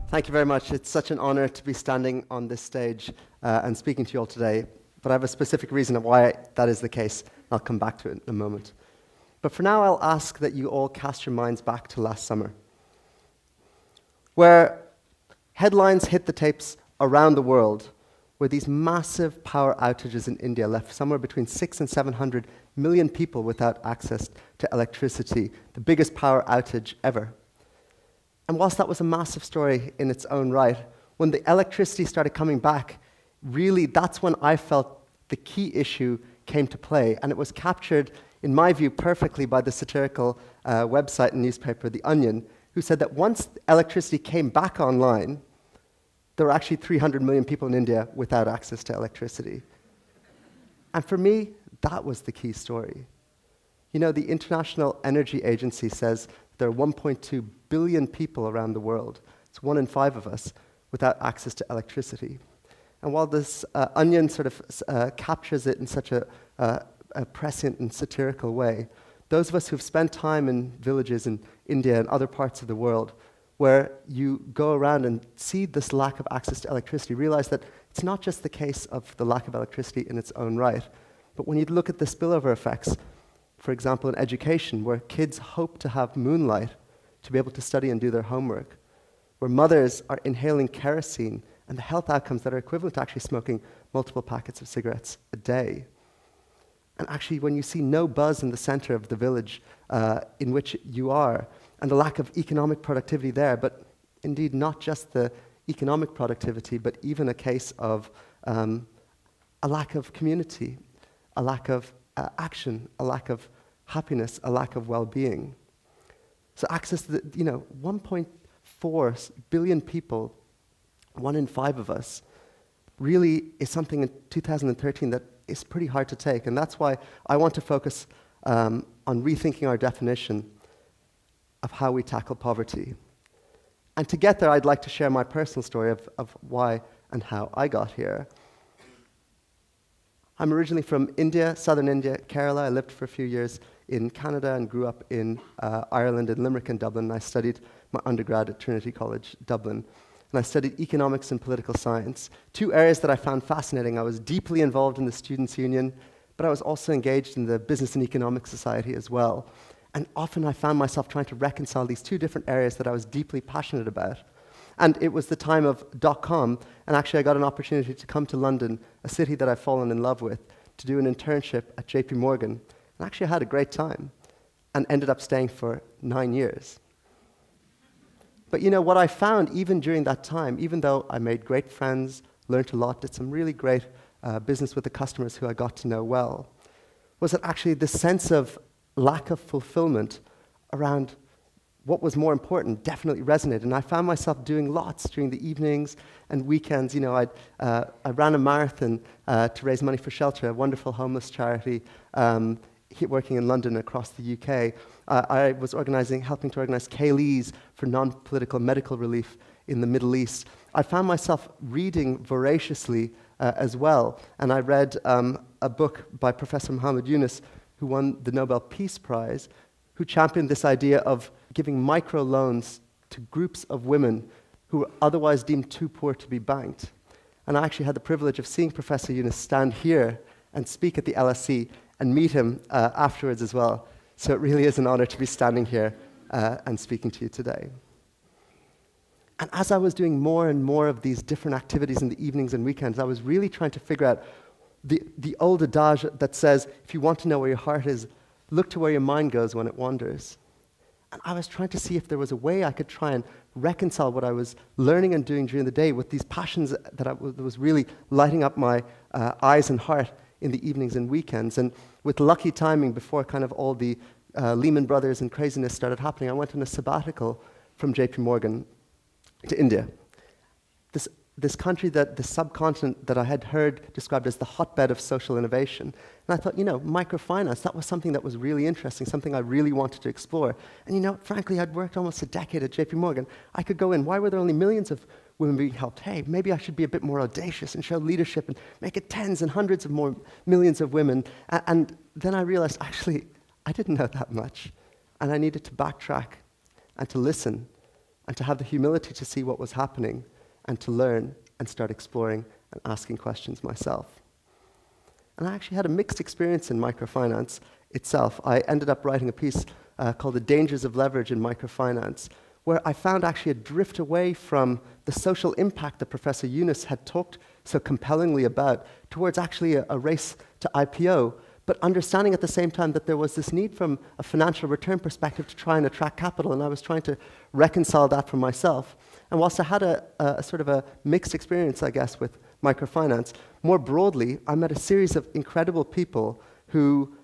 Thank you very much. It's such an honor to be standing on this stage and speaking to you all today. But I have a specific reason of why that is the case. I'll come back to it in a moment. But for now, I'll ask that you all cast your minds back to last summer, where headlines hit the tapes around the world, where these massive power outages in India left somewhere between 600 and 700 million people without access to electricity, the biggest power outage ever. And whilst that was a massive story in its own right, when the electricity started coming back, really that's when I felt the key issue came to play. And it was captured, in my view, perfectly by the satirical website and newspaper, The Onion, who said that once electricity came back online, there were actually 300 million people in India without access to electricity. And for me, that was the key story. You know, the International Energy Agency says there are 1.2 billion people around the world. It's 1 in 5 of us without access to electricity. And while this Onion sort of captures it in such a prescient and satirical way, those of us who've spent time in villages in India and other parts of the world where you go around and see this lack of access to electricity realize that it's not just the case of the lack of electricity in its own right, but when you look at the spillover effects, for example, in education, where kids hope to have moonlight to be able to study and do their homework, where mothers are inhaling kerosene and the health outcomes that are equivalent to actually smoking multiple packets of cigarettes a day. And actually, when you see no buzz in the center of the village in which you are, and the lack of economic productivity there, but indeed not just the economic productivity, but even a case of a lack of community, a lack of action, a lack of happiness, a lack of well-being. So access to the, 1.4 billion people, 1 in 5 of us, really is something in 2013 that is pretty hard to take. And that's why I want to focus on rethinking our definition of how we tackle poverty. And to get there, I'd like to share my personal story of why and how I got here. I'm originally from India, southern India, Kerala. I lived for a few years in Canada and grew up in Ireland, in Limerick and Dublin. I studied my undergrad at Trinity College Dublin. And I studied economics and political science, 2 areas that I found fascinating. I was deeply involved in the Students' Union, but I was also engaged in the Business and Economic Society as well. And often I found myself trying to reconcile these 2 different areas that I was deeply passionate about. And it was the time of .com, and actually I got an opportunity to come to London, a city that I've fallen in love with, to do an internship at JP Morgan. And actually I had a great time, and ended up staying for 9 years. But you know, what I found even during that time, even though I made great friends, learned a lot, did some really great business with the customers who I got to know well, was that actually this sense of lack of fulfillment around what was more important definitely resonated. And I found myself doing lots during the evenings and weekends. You know, I ran a marathon to raise money for Shelter, a wonderful homeless charity working in London across the UK. I was helping to organize Kaylees for non-political medical relief in the Middle East. I found myself reading voraciously as well. And I read a book by Professor Muhammad Yunus, who won the Nobel Peace Prize, who championed this idea of giving microloans to groups of women who were otherwise deemed too poor to be banked. And I actually had the privilege of seeing Professor Yunus stand here and speak at the LSE and meet him afterwards as well. So it really is an honor to be standing here and speaking to you today. And as I was doing more and more of these different activities in the evenings and weekends, I was really trying to figure out the old adage that says, if you want to know where your heart is, look to where your mind goes when it wanders. And I was trying to see if there was a way I could try and reconcile what I was learning and doing during the day with these passions that was really lighting up my eyes and heart in the evenings and weekends. And with lucky timing, before kind of all the Lehman Brothers and craziness started happening, I went on a sabbatical from JP Morgan to India. This country, the subcontinent that I had heard described as the hotbed of social innovation. And I thought, microfinance, that was something that was really interesting, something I really wanted to explore. And frankly, I'd worked almost a decade at JP Morgan. I could go in. Why were there only millions of women being helped. Hey, maybe I should be a bit more audacious and show leadership and make it tens and hundreds of more millions of women. And then I realized, actually, I didn't know that much. And I needed to backtrack and to listen and to have the humility to see what was happening and to learn and start exploring and asking questions myself. And I actually had a mixed experience in microfinance itself. I ended up writing a piece called The Dangers of Leverage in Microfinance, where I found actually a drift away from the social impact that Professor Yunus had talked so compellingly about towards actually a race to IPO, but understanding at the same time that there was this need from a financial return perspective to try and attract capital, and I was trying to reconcile that for myself. And whilst I had a sort of a mixed experience, I guess, with microfinance, more broadly, I met a series of incredible people who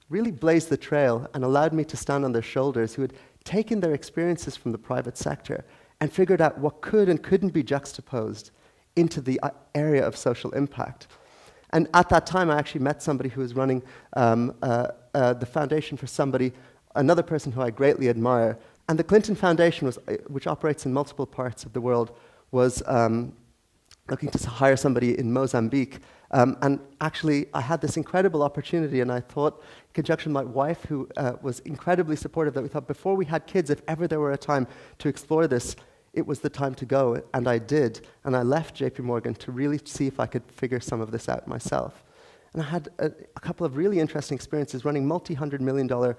really blazed the trail and allowed me to stand on their shoulders, who had taken their experiences from the private sector and figured out what could and couldn't be juxtaposed into the area of social impact. And at that time, I actually met somebody who was running the foundation for another person who I greatly admire. And the Clinton Foundation, which operates in multiple parts of the world, was looking to hire somebody in Mozambique. And actually, I had this incredible opportunity, and I thought, in conjunction with my wife, who was incredibly supportive, that we thought before we had kids, if ever there were a time to explore this, it was the time to go, and I did. And I left JP Morgan to really see if I could figure some of this out myself. And I had a couple of really interesting experiences running multi-hundred-million-dollar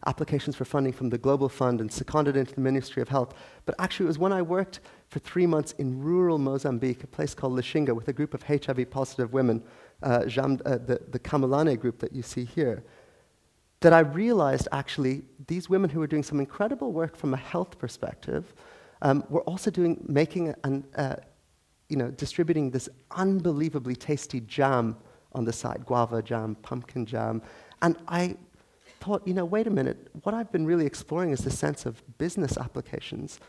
applications for funding from the Global Fund and seconded into the Ministry of Health. But actually, it was when I worked for 3 months in rural Mozambique, a place called Lishinga, with a group of HIV-positive women, the Kamalane group that you see here, that I realized, actually, these women who were doing some incredible work from a health perspective were also making and distributing this unbelievably tasty jam on the side, guava jam, pumpkin jam. And I thought, wait a minute, what I've been really exploring is the sense of business applications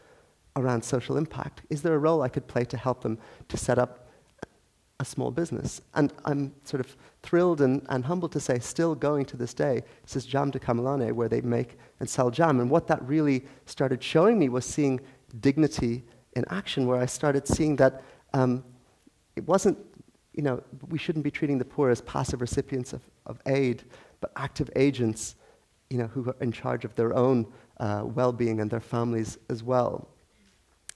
around social impact. Is there a role I could play to help them to set up a small business? And I'm sort of thrilled and humbled to say, still going to this day, this is Jam de Kamalane, where they make and sell jam. And what that really started showing me was seeing dignity in action, where I started seeing that it wasn't, we shouldn't be treating the poor as passive recipients of aid, but active agents, who are in charge of their own well-being and their families as well.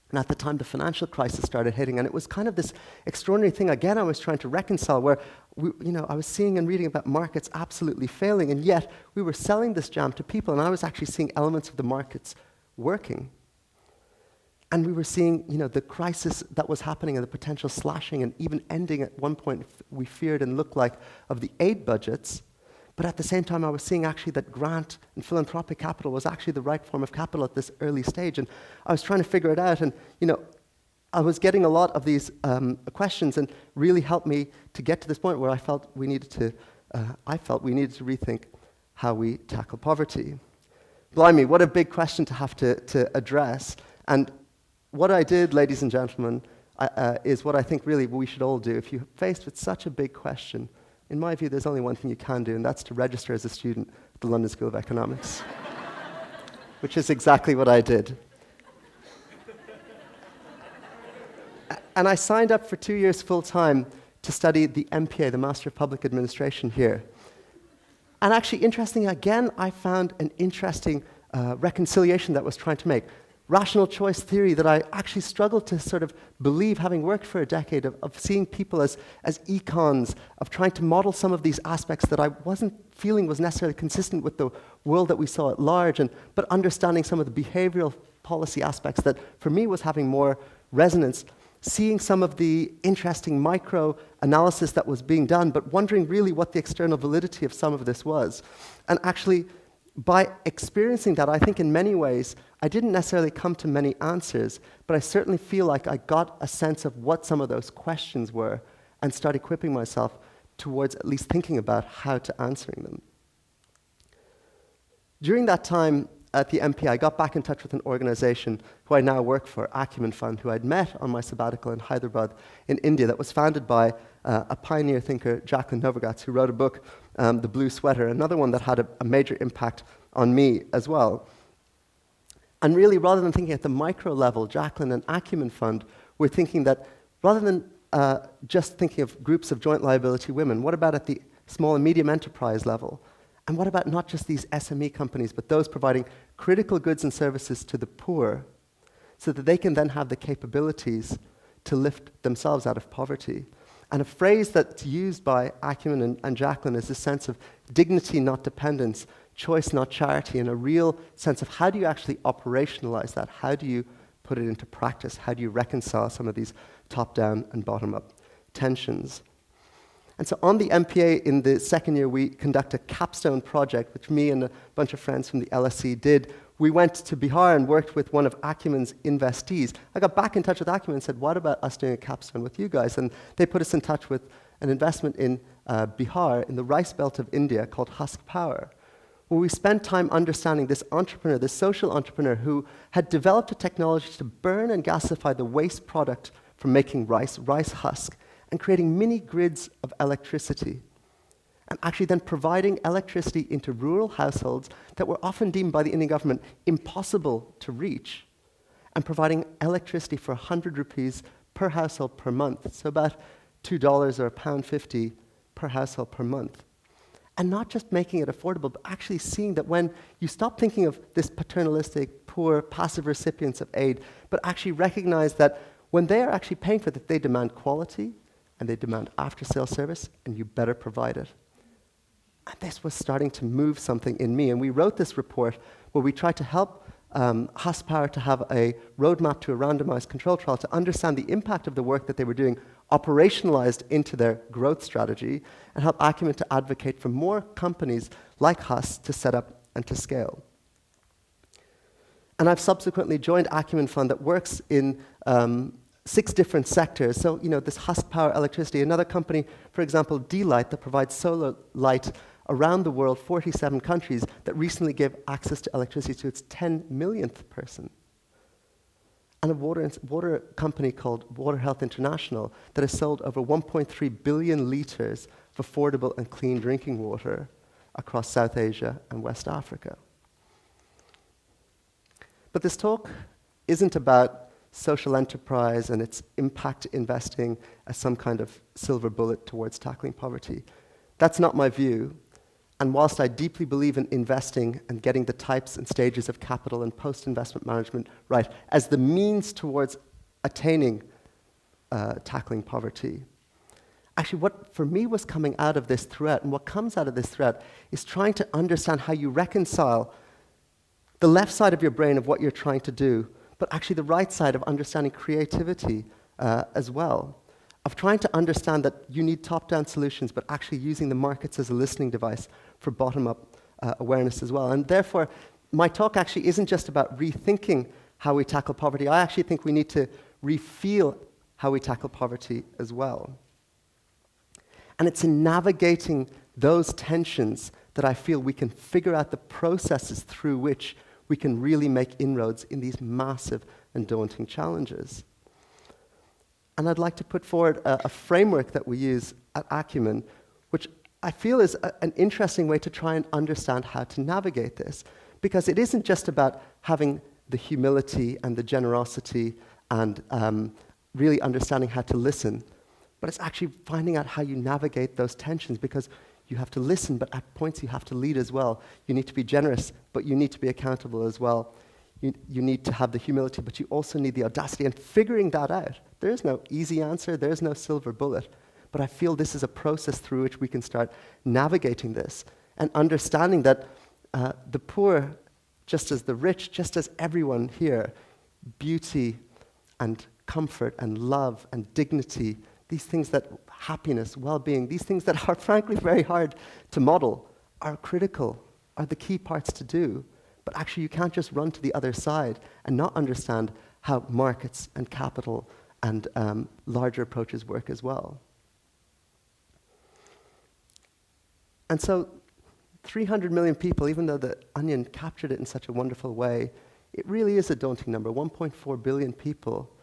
And at the time, the financial crisis started hitting, and it was kind of this extraordinary thing, again, I was trying to reconcile, where I was seeing and reading about markets absolutely failing, and yet we were selling this jam to people, and I was actually seeing elements of the markets working. And we were seeing, the crisis that was happening and the potential slashing and even ending at one point, we feared and looked like, of the aid budgets. But at the same time, I was seeing actually that grant and philanthropic capital was actually the right form of capital at this early stage. And I was trying to figure it out. And, I was getting a lot of these questions, and really helped me to get to this point where I felt we needed to rethink how we tackle poverty. Blimey, what a big question to have to address. And what I did, ladies and gentlemen, is what I think really we should all do. If you're faced with such a big question, in my view, there's only one thing you can do, and that's to register as a student at the London School of Economics, which is exactly what I did. And I signed up for 2 years full-time to study the MPA, the Master of Public Administration here. And actually, interestingly, again, I found an interesting reconciliation that was trying to make. Rational choice theory that I actually struggled to sort of believe, having worked for a decade of seeing people as econs, of trying to model some of these aspects that I wasn't feeling was necessarily consistent with the world that we saw at large, but understanding some of the behavioral policy aspects that for me was having more resonance, seeing some of the interesting micro-analysis that was being done, but wondering really what the external validity of some of this was. And actually, by experiencing that, I think in many ways, I didn't necessarily come to many answers, but I certainly feel like I got a sense of what some of those questions were and start equipping myself towards at least thinking about how to answering them. During that time at the MP, I got back in touch with an organization who I now work for, Acumen Fund, who I'd met on my sabbatical in Hyderabad in India, that was founded by a pioneer thinker, Jacqueline Novogratz, who wrote a book, The Blue Sweater, another one that had a major impact on me as well. And really, rather than thinking at the micro level, Jacqueline and Acumen Fund, we're thinking that rather than just thinking of groups of joint liability women, what about at the small and medium enterprise level? And what about not just these SME companies, but those providing critical goods and services to the poor so that they can then have the capabilities to lift themselves out of poverty? And a phrase that's used by Acumen and Jacqueline is this sense of dignity, not dependence, choice, not charity, and a real sense of how do you actually operationalize that? How do you put it into practice? How do you reconcile some of these top-down and bottom-up tensions? And so on the MPA in the second year, we conduct a capstone project, which me and a bunch of friends from the LSE did. We went to Bihar and worked with one of Acumen's investees. I got back in touch with Acumen and said, what about us doing a capstone with you guys? And they put us in touch with an investment in Bihar, in the rice belt of India, called Husk Power, where we spent time understanding this entrepreneur, this social entrepreneur who had developed a technology to burn and gasify the waste product from making rice husk, and creating mini grids of electricity, and actually then providing electricity into rural households that were often deemed by the Indian government impossible to reach, and providing electricity for 100 rupees per household per month, so about $2 or £1.50 per household per month. And not just making it affordable, but actually seeing that when you stop thinking of this paternalistic, poor, passive recipients of aid, but actually recognize that when they are actually paying for it, they demand quality, and they demand after-sales service, and you better provide it. And this was starting to move something in me, and we wrote this report where we tried to help Husk Power to have a roadmap to a randomized control trial to understand the impact of the work that they were doing operationalized into their growth strategy, and help Acumen to advocate for more companies like Husk to set up and to scale. And I've subsequently joined Acumen Fund that works in 6 different sectors. So, this Husk Power Electricity, another company, for example, D-Light, that provides solar light around the world, 47 countries, that recently gave access to electricity to its 10 millionth person. And a water company called Water Health International that has sold over 1.3 billion liters of affordable and clean drinking water across South Asia and West Africa. But this talk isn't about social enterprise and its impact investing as some kind of silver bullet towards tackling poverty. That's not my view. And whilst I deeply believe in investing and getting the types and stages of capital and post-investment management right as the means towards attaining tackling poverty, actually what for me was coming out of this threat, and what comes out of this threat, is trying to understand how you reconcile the left side of your brain of what you're trying to do, but actually the right side of understanding creativity as well, of trying to understand that you need top-down solutions, but actually using the markets as a listening device for bottom-up awareness as well. And therefore, my talk actually isn't just about rethinking how we tackle poverty. I actually think we need to refeel how we tackle poverty as well. And it's in navigating those tensions that I feel we can figure out the processes through which we can really make inroads in these massive and daunting challenges. And I'd like to put forward a framework that we use at Acumen, which I feel is an interesting way to try and understand how to navigate this. Because it isn't just about having the humility and the generosity and really understanding how to listen, but it's actually finding out how you navigate those tensions, because you have to listen, but at points you have to lead as well. You need to be generous, but you need to be accountable as well. You need to have the humility, but you also need the audacity, and figuring that out. There is no easy answer, there is no silver bullet, but I feel this is a process through which we can start navigating this and understanding that the poor, just as the rich, just as everyone here, beauty and comfort and love and dignity, these things that happiness, well-being, these things that are frankly very hard to model, are critical, are the key parts to do. But actually you can't just run to the other side and not understand how markets and capital and larger approaches work as well. And so 300 million people, even though the Onion captured it in such a wonderful way, it really is a daunting number. 1.4 billion people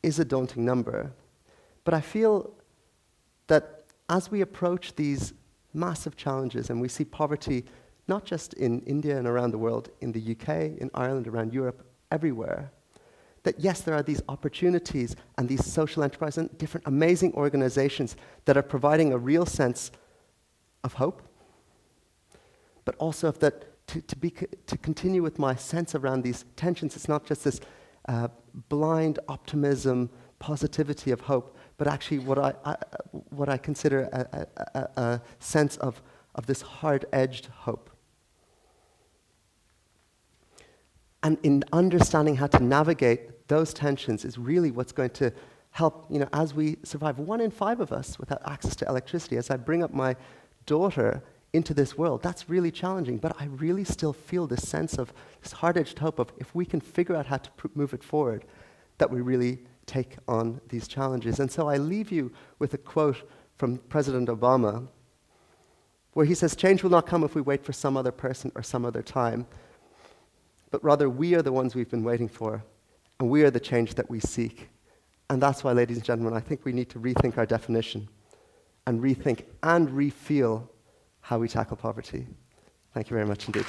is a daunting number. But I feel that as we approach these massive challenges, and we see poverty not just in India and around the world, in the UK, in Ireland, around Europe, everywhere. That yes, there are these opportunities and these social enterprises and different amazing organizations that are providing a real sense of hope, but also of that to continue with my sense around these tensions. It's not just this blind optimism, positivity of hope, but actually what I consider a sense of this hard-edged hope. And in understanding how to navigate those tensions is really what's going to help, as we survive. 1 in 5 of us without access to electricity. As I bring up my daughter into this world, that's really challenging, but I really still feel this sense of this hard-edged hope of if we can figure out how to move it forward, that we really take on these challenges. And so I leave you with a quote from President Obama, where he says, "Change will not come if we wait for some other person or some other time, but rather we are the ones we've been waiting for, and we are the change that we seek." And that's why, ladies and gentlemen, I think we need to rethink our definition and rethink and re-feel how we tackle poverty. Thank you very much indeed.